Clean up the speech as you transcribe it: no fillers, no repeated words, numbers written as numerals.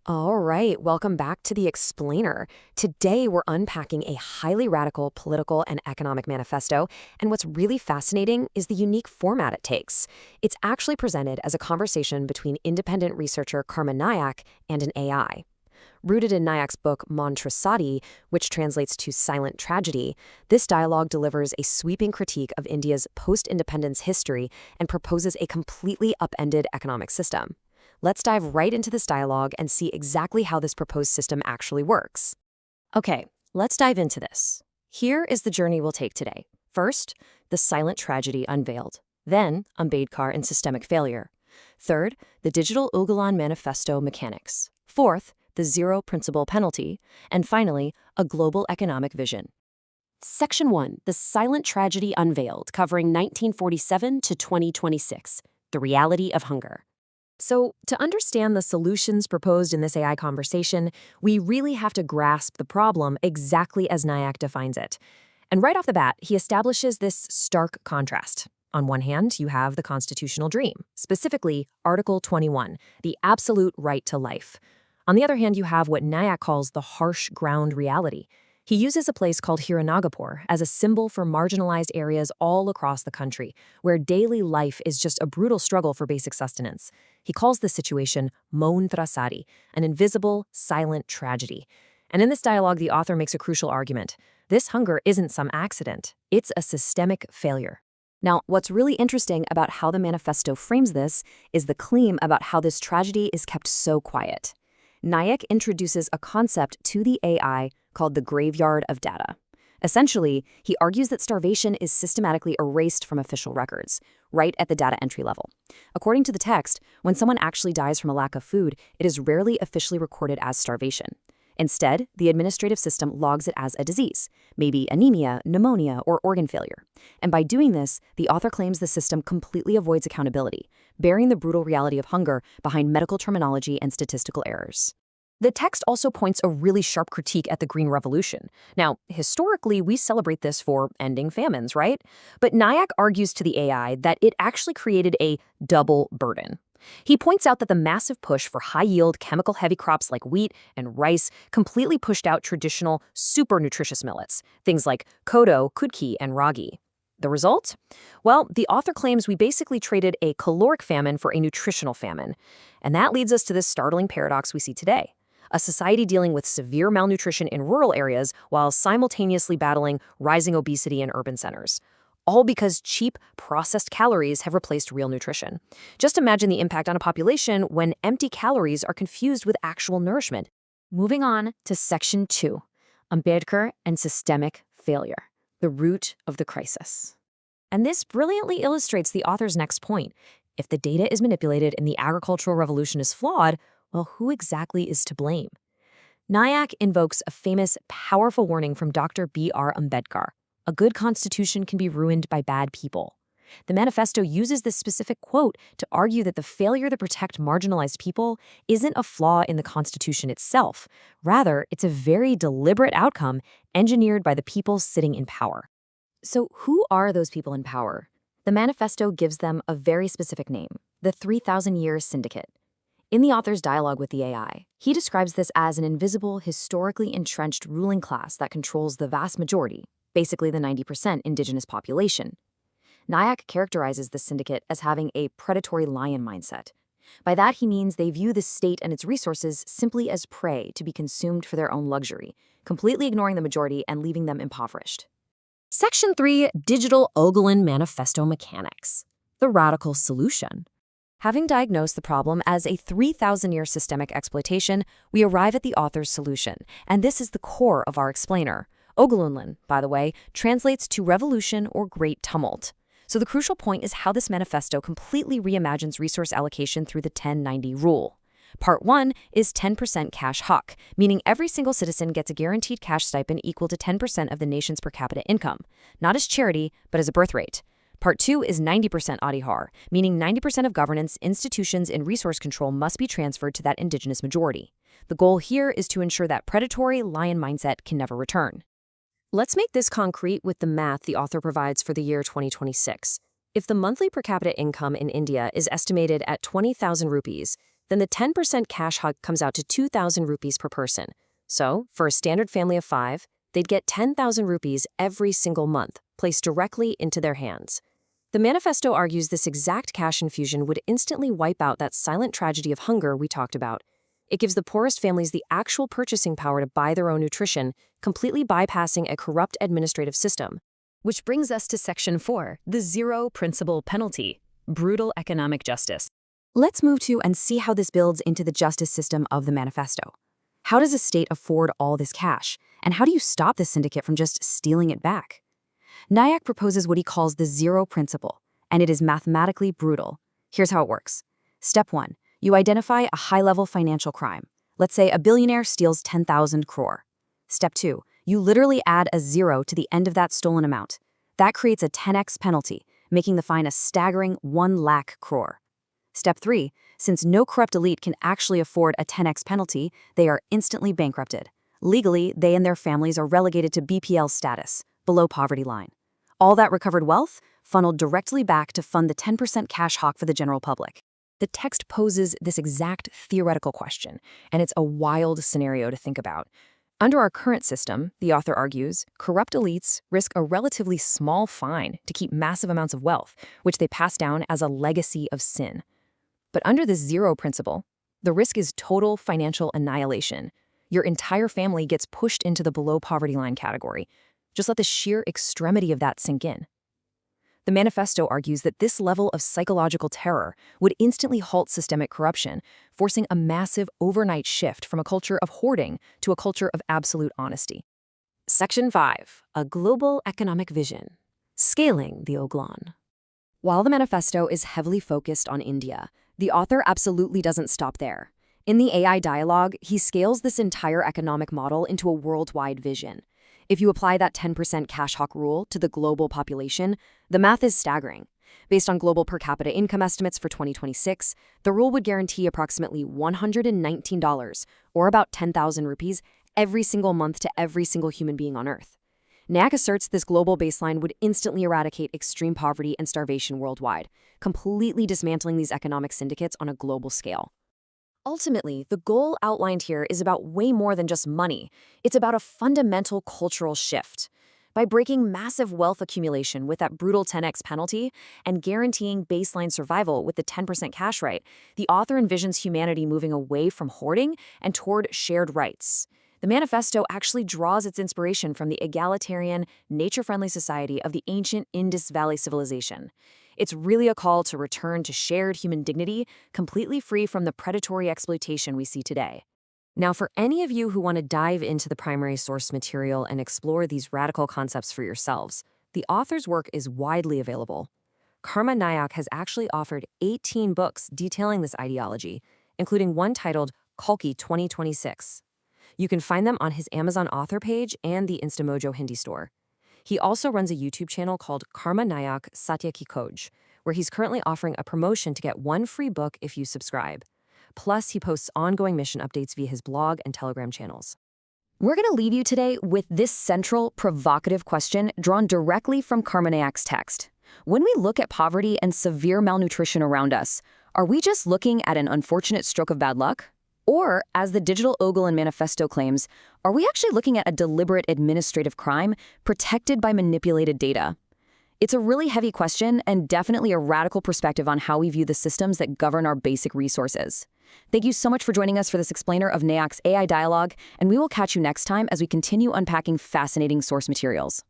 All right, welcome back to The Explainer. Today, we're unpacking a highly radical political and economic manifesto, and what's really fascinating is the unique format it takes. It's actually presented as a conversation between independent researcher Karma Nayak and an AI. Rooted in Nayak's book Montrasati, which translates to silent tragedy, this dialogue delivers a sweeping critique of India's post-independence history and proposes a completely upended economic system. Let's dive right into this dialogue and see exactly how this proposed system actually works. Okay, let's dive into this. Here is the journey we'll take today. First, the silent tragedy unveiled. Then, Ambedkar and systemic failure. Third, the Digital Ulgulan Manifesto mechanics. Fourth, the zero principal penalty. And finally, a global economic vision. Section 1, the silent tragedy unveiled, covering 1947 to 2026, the reality of hunger. So, to understand the solutions proposed in this AI conversation, we really have to grasp the problem exactly as Nayak defines it. And right off the bat, he establishes this stark contrast. On one hand, you have the constitutional dream, specifically Article 21, the absolute right to life. On the other hand, you have what Nayak calls the harsh ground reality. He uses a place called Hiranagpur as a symbol for marginalized areas all across the country, where daily life is just a brutal struggle for basic sustenance. He calls this situation Montrasati, an invisible, silent tragedy. And in this dialogue, the author makes a crucial argument. This hunger isn't some accident. It's a systemic failure. Now, what's really interesting about how the manifesto frames this is the claim about how this tragedy is kept so quiet. Nayak introduces a concept to the AI called the graveyard of data. Essentially, he argues that starvation is systematically erased from official records, right at the data entry level. According to the text, when someone actually dies from a lack of food, it is rarely officially recorded as starvation. Instead, the administrative system logs it as a disease, maybe anemia, pneumonia, or organ failure. And by doing this, the author claims the system completely avoids accountability, burying the brutal reality of hunger behind medical terminology and statistical errors. The text also points a really sharp critique at the Green Revolution. Now, historically, we celebrate this for ending famines, right? But Nayak argues to the AI that it actually created a double burden. He points out that the massive push for high-yield, chemical-heavy crops like wheat and rice completely pushed out traditional, super nutritious millets, things like kodo, kudki, and ragi. The result? Well, the author claims we basically traded a caloric famine for a nutritional famine. And that leads us to this startling paradox we see today. A society dealing with severe malnutrition in rural areas while simultaneously battling rising obesity in urban centers. All because cheap, processed calories have replaced real nutrition. Just imagine the impact on a population when empty calories are confused with actual nourishment. Moving on to Section 2, Ambedkar and systemic failure, the root of the crisis. And this brilliantly illustrates the author's next point. If the data is manipulated and the agricultural revolution is flawed, well, who exactly is to blame? Nayak invokes a famous, powerful warning from Dr. B.R. Ambedkar. A good constitution can be ruined by bad people. The manifesto uses this specific quote to argue that the failure to protect marginalized people isn't a flaw in the Constitution itself. Rather, it's a very deliberate outcome engineered by the people sitting in power. So who are those people in power? The manifesto gives them a very specific name, the 3,000-year Syndicate. In the author's dialogue with the AI, he describes this as an invisible, historically entrenched ruling class that controls the vast majority, basically the 90% indigenous population. Nayak characterizes the syndicate as having a predatory lion mindset. By that, he means they view the state and its resources simply as prey to be consumed for their own luxury, completely ignoring the majority and leaving them impoverished. Section 3, Digital Ulgulan Manifesto mechanics, the radical solution. Having diagnosed the problem as a 3,000-year systemic exploitation, we arrive at the author's solution, and this is the core of our explainer. Ulgulan, by the way, translates to revolution or great tumult. So the crucial point is how this manifesto completely reimagines resource allocation through the 1090 rule. Part 1 is 10% cash haq, meaning every single citizen gets a guaranteed cash stipend equal to 10% of the nation's per capita income, not as charity, but as a birth rate. Part 2 is 90% adhikar, meaning 90% of governance, institutions, and resource control must be transferred to that indigenous majority. The goal here is to ensure that predatory lion mindset can never return. Let's make this concrete with the math the author provides for the year 2026. If the monthly per capita income in India is estimated at 20,000 rupees, then the 10% cash hug comes out to 2,000 rupees per person. So, for a standard family of 5, they'd get 10,000 rupees every single month, placed directly into their hands. The manifesto argues this exact cash infusion would instantly wipe out that silent tragedy of hunger we talked about. It gives the poorest families the actual purchasing power to buy their own nutrition, completely bypassing a corrupt administrative system. Which brings us to Section 4, the zero principle penalty, brutal economic justice. Let's move to and see how this builds into the justice system of the manifesto. How does a state afford all this cash? And how do you stop the syndicate from just stealing it back? Nayak proposes what he calls the zero principle, and it is mathematically brutal. Here's how it works. Step 1. You identify a high-level financial crime. Let's say a billionaire steals 10,000 crore. Step 2. You literally add a zero to the end of that stolen amount. That creates a 10x penalty, making the fine a staggering 1 lakh crore. Step 3. Since no corrupt elite can actually afford a 10x penalty, they are instantly bankrupted. Legally, they and their families are relegated to BPL status, below poverty line. All that recovered wealth funneled directly back to fund the 10% cash hawk for the general public. The text poses this exact theoretical question, and it's a wild scenario to think about. Under our current system, the author argues, corrupt elites risk a relatively small fine to keep massive amounts of wealth, which they pass down as a legacy of sin. But under the zero principle, the risk is total financial annihilation. Your entire family gets pushed into the below poverty line category. Just let the sheer extremity of that sink in. The manifesto argues that this level of psychological terror would instantly halt systemic corruption, forcing a massive overnight shift from a culture of hoarding to a culture of absolute honesty. Section 5. A global economic vision. Scaling the Ulgulan. While the manifesto is heavily focused on India, the author absolutely doesn't stop there. In the AI dialogue, he scales this entire economic model into a worldwide vision. If you apply that 10% cash hawk rule to the global population, the math is staggering. Based on global per capita income estimates for 2026, the rule would guarantee approximately $119, or about 10,000 rupees, every single month to every single human being on Earth. Nayak asserts this global baseline would instantly eradicate extreme poverty and starvation worldwide, completely dismantling these economic syndicates on a global scale. Ultimately, the goal outlined here is about way more than just money. It's about a fundamental cultural shift. By breaking massive wealth accumulation with that brutal 10x penalty and guaranteeing baseline survival with the 10% cash right, the author envisions humanity moving away from hoarding and toward shared rights. The manifesto actually draws its inspiration from the egalitarian, nature-friendly society of the ancient Indus Valley civilization. It's really a call to return to shared human dignity, completely free from the predatory exploitation we see today. Now, for any of you who want to dive into the primary source material and explore these radical concepts for yourselves, the author's work is widely available. Karma Nayak has actually authored 18 books detailing this ideology, including one titled Kalki 2026. You can find them on his Amazon author page and the Instamojo Hindi store. He also runs a YouTube channel called Karma Nayak Satya Ki Khoj, where he's currently offering a promotion to get one free book if you subscribe. Plus, he posts ongoing mission updates via his blog and Telegram channels. We're going to leave you today with this central, provocative question drawn directly from Karma Nayak's text. When we look at poverty and severe malnutrition around us, are we just looking at an unfortunate stroke of bad luck? Or, as the Digital Ulgulan Manifesto claims, are we actually looking at a deliberate administrative crime protected by manipulated data? It's a really heavy question and definitely a radical perspective on how we view the systems that govern our basic resources. Thank you so much for joining us for this explainer of Nayak's AI dialogue, and we will catch you next time as we continue unpacking fascinating source materials.